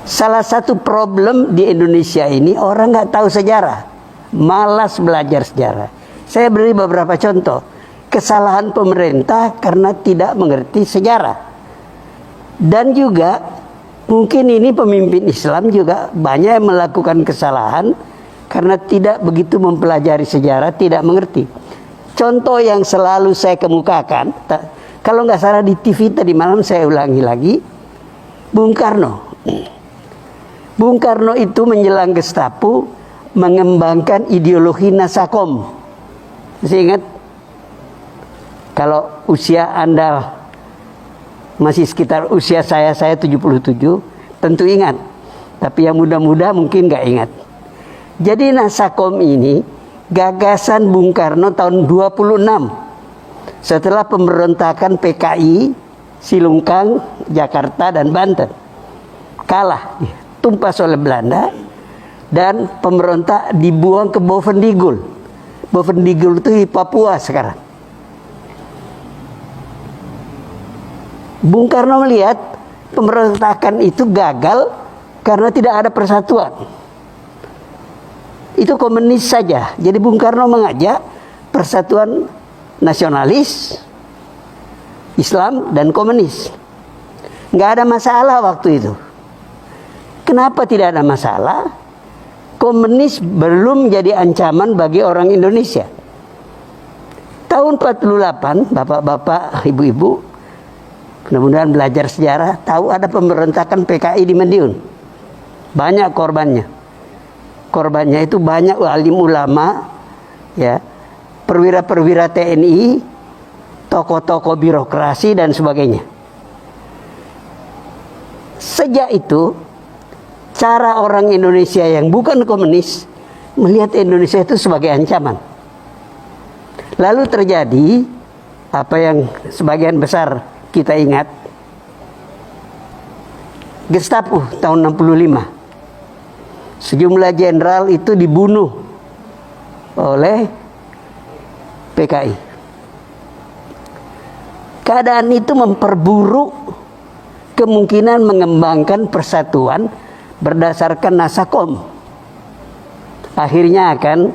Salah satu problem di Indonesia ini orang nggak tahu sejarah, malas belajar sejarah. Saya beri beberapa contoh kesalahan pemerintah karena tidak mengerti sejarah. Dan juga mungkin ini pemimpin Islam juga banyak yang melakukan kesalahan karena tidak begitu mempelajari sejarah, tidak mengerti. Contoh yang selalu saya kemukakan, kalau nggak salah di TV tadi malam saya ulangi lagi, Bung Karno. Bung Karno itu menjelang Gestapo mengembangkan ideologi Nasakom. Masih ingat? Kalau usia Anda masih sekitar usia saya 77, tentu ingat. Tapi yang muda-muda mungkin nggak ingat. Jadi Nasakom ini gagasan Bung Karno tahun 26. Setelah pemberontakan PKI, Silungkang, Jakarta, dan Banten. Kalah, tumpas oleh Belanda. Dan pemberontak dibuang ke Bovendigul. Bovendigul itu di Papua sekarang. Bung Karno melihat pemberontakan itu gagal karena tidak ada persatuan. Itu komunis saja. Jadi Bung Karno mengajak persatuan nasionalis, Islam, dan komunis. Nggak ada masalah waktu itu. Kenapa tidak ada masalah? Komunis belum jadi ancaman bagi orang Indonesia. Tahun 48, bapak-bapak, ibu-ibu, mudah-mudahan belajar sejarah, tahu ada pemberontakan PKI di Madiun. Banyak korbannya. Korbannya itu banyak alim ulama, ya, perwira-perwira TNI, tokoh-tokoh birokrasi, dan sebagainya. Sejak itu, cara orang Indonesia yang bukan komunis melihat Indonesia itu sebagai ancaman. Lalu terjadi apa yang sebagian besar kita ingat, Gestapo tahun 65. Sejumlah jenderal itu dibunuh oleh PKI. Keadaan itu memperburuk kemungkinan mengembangkan persatuan berdasarkan Nasakom. Akhirnya akan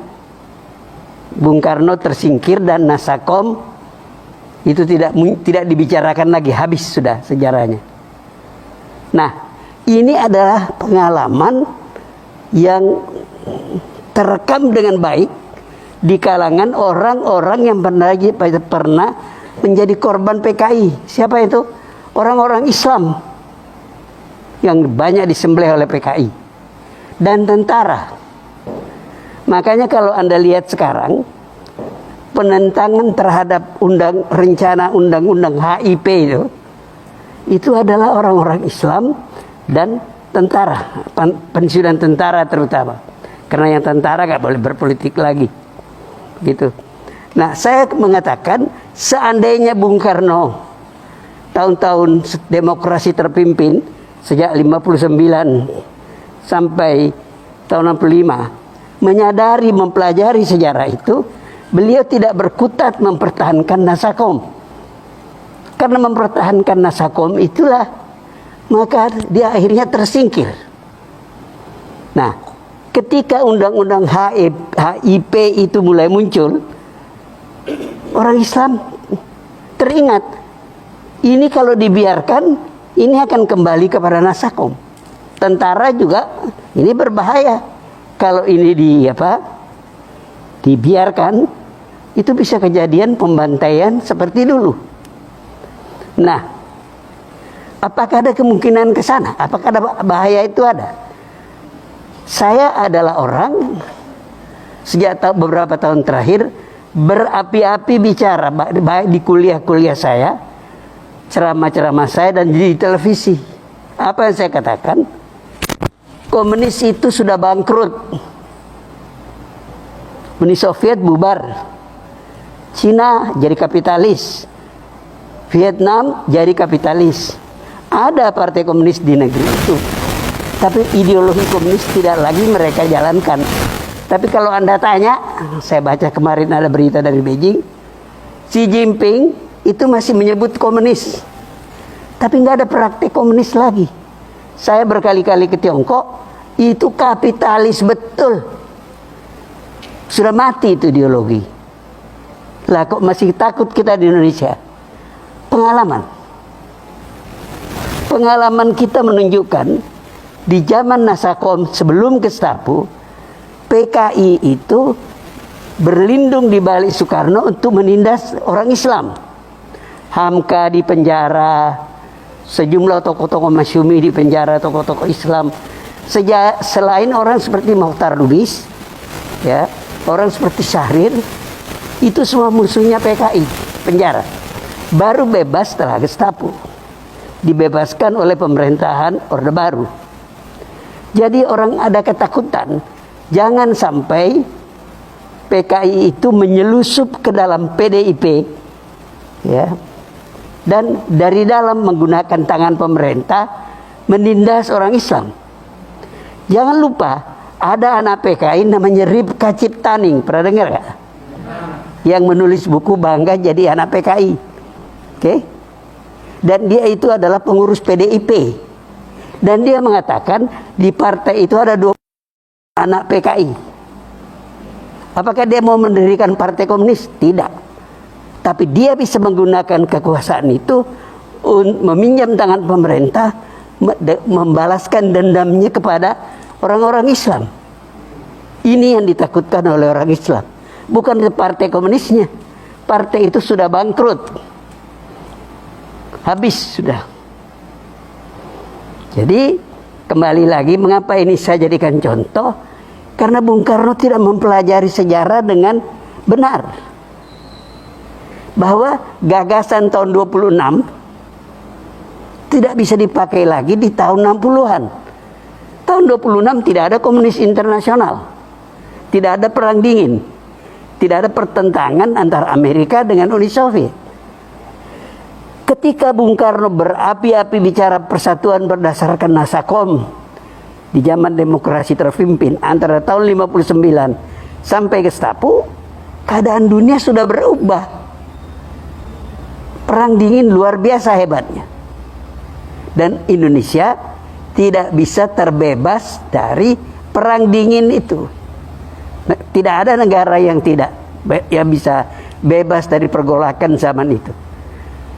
Bung Karno tersingkir dan Nasakom itu tidak dibicarakan lagi, habis sudah sejarahnya. Nah, ini adalah pengalaman yang terekam dengan baik di kalangan orang-orang yang pernah menjadi korban PKI. Siapa itu? Orang-orang Islam yang banyak disembelih oleh PKI dan tentara. Makanya kalau Anda lihat sekarang penentangan terhadap rencana undang-undang HIP itu adalah orang-orang Islam dan tentara, pensiunan tentara terutama. Karena yang tentara nggak boleh berpolitik lagi, gitu. Nah, saya mengatakan seandainya Bung Karno tahun-tahun demokrasi terpimpin sejak 59 sampai tahun 65 menyadari, mempelajari sejarah itu, beliau tidak berkutat mempertahankan Nasakom. Karena mempertahankan Nasakom itulah maka dia akhirnya tersingkir. Nah, ketika undang-undang HIP itu mulai muncul, orang Islam teringat, ini kalau dibiarkan, ini akan kembali kepada Nasakom. Tentara juga, ini berbahaya. Kalau ini dibiarkan, itu bisa kejadian pembantaian seperti dulu. Nah, apakah ada kemungkinan ke sana? Apakah ada bahaya itu ada? Saya adalah orang sejak beberapa tahun terakhir berapi-api bicara baik di kuliah-kuliah saya, ceramah-ceramah saya, dan di televisi. Apa yang saya katakan? Komunis itu sudah bangkrut. Uni Soviet bubar. Cina jadi kapitalis. Vietnam jadi kapitalis. Ada partai komunis di negeri itu, tapi ideologi komunis tidak lagi mereka jalankan. Tapi kalau Anda tanya, saya baca kemarin ada berita dari Beijing, Xi Jinping itu masih menyebut komunis, tapi nggak ada praktik komunis lagi. Saya berkali-kali ke Tiongkok, itu kapitalis betul. Sudah mati itu ideologi. Lah kok masih takut kita di Indonesia? Pengalaman kita menunjukkan di zaman Nasakom sebelum Gestapo, PKI itu berlindung di balik Soekarno untuk menindas orang Islam. Hamka di penjara, sejumlah tokoh-tokoh Masyumi di penjara, tokoh-tokoh Islam. Selain orang seperti Mokhtar Lubis, ya, orang seperti Syahrir, itu semua musuhnya PKI, penjara. Baru bebas setelah Gestapo, dibebaskan oleh pemerintahan Orde Baru. Jadi orang ada ketakutan, jangan sampai PKI itu menyelusup ke dalam PDIP, ya, dan dari dalam menggunakan tangan pemerintah menindas orang Islam. Jangan lupa ada anak PKI namanya Ripka Ciptaning, pernah dengar gak? Yang menulis buku Bangga Jadi Anak PKI. Oke? Dan dia itu adalah pengurus PDIP. Dan dia mengatakan di partai itu ada 2 anak PKI. Apakah dia mau mendirikan partai komunis? Tidak. Tapi dia bisa menggunakan kekuasaan itu meminjam tangan pemerintah, membalaskan dendamnya kepada orang-orang Islam. Ini yang ditakutkan oleh orang Islam. Bukan partai komunisnya. Partai itu sudah bangkrut. Habis sudah. Jadi kembali lagi, mengapa ini saya jadikan contoh? Karena Bung Karno tidak mempelajari sejarah dengan benar. Bahwa gagasan tahun 26 tidak bisa dipakai lagi di tahun 60-an. Tahun 26 tidak ada komunis internasional. Tidak ada perang dingin. Tidak ada pertentangan antara Amerika dengan Uni Soviet. Ketika Bung Karno berapi-api bicara persatuan berdasarkan Nasakom di zaman demokrasi terpimpin antara tahun 59 sampai Gestapo, keadaan dunia sudah berubah. Perang dingin luar biasa hebatnya. Dan Indonesia tidak bisa terbebas dari perang dingin itu. Tidak ada negara yang bisa bebas dari pergolakan zaman itu.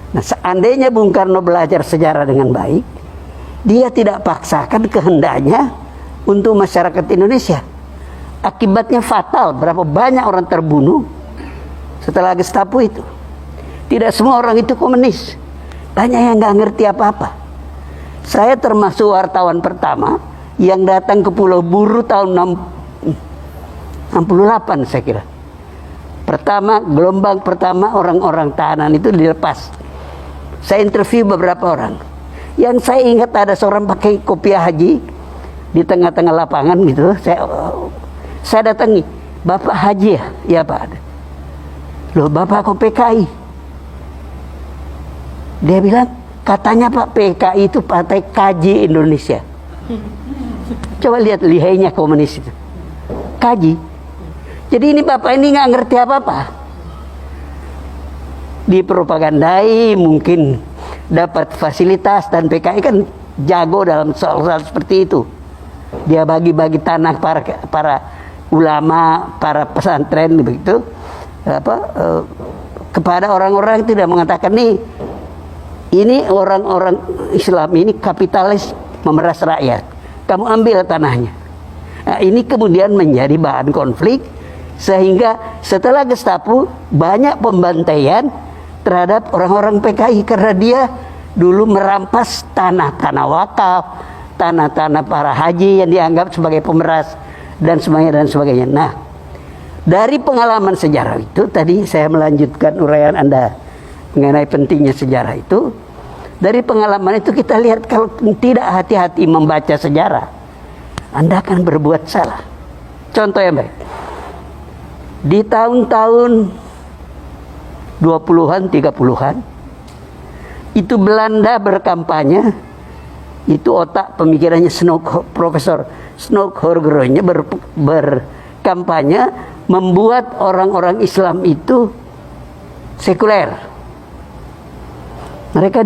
Nah, seandainya Bung Karno belajar sejarah dengan baik, dia tidak paksakan kehendaknya untuk masyarakat Indonesia. Akibatnya fatal, berapa banyak orang terbunuh setelah Gestapo itu. Tidak semua orang itu komunis. Banyak yang nggak ngerti apa-apa. Saya termasuk wartawan pertama yang datang ke Pulau Buru tahun 68 saya kira. Gelombang pertama orang-orang tahanan itu dilepas. Saya interview beberapa orang. Yang saya ingat ada seorang pakai kopiah haji di tengah-tengah lapangan gitu. Saya datangi, Bapak Haji ya? Ya Pak. Loh, Bapak kok PKI? Dia bilang, katanya Pak, PKI itu Partai Kaji Indonesia. Coba lihat lihainya komunis itu. Kaji. Jadi ini Bapak ini nggak ngerti apa-apa. Dipropagandai, mungkin dapat fasilitas, dan PKI kan jago dalam soal-soal seperti itu. Dia bagi-bagi tanah para ulama, para pesantren begitu, kepada orang-orang yang tidak mengatakan ini orang-orang Islam ini kapitalis memeras rakyat. Kamu ambil tanahnya. Nah, ini kemudian menjadi bahan konflik, sehingga setelah Gestapo banyak pembantaian terhadap orang-orang PKI karena dia dulu merampas tanah-tanah wakaf, tanah-tanah para haji yang dianggap sebagai pemeras dan sebagainya. Nah, dari pengalaman sejarah itu tadi saya melanjutkan uraian Anda mengenai pentingnya sejarah itu. Dari pengalaman itu kita lihat kalau tidak hati-hati membaca sejarah, Anda akan berbuat salah. Contoh yang baik. Di tahun-tahun 20-an, 30-an, itu Belanda berkampanye, itu otak pemikirannya Profesor Snoeck-Horgeroonya berkampanye membuat orang-orang Islam itu sekuler. Mereka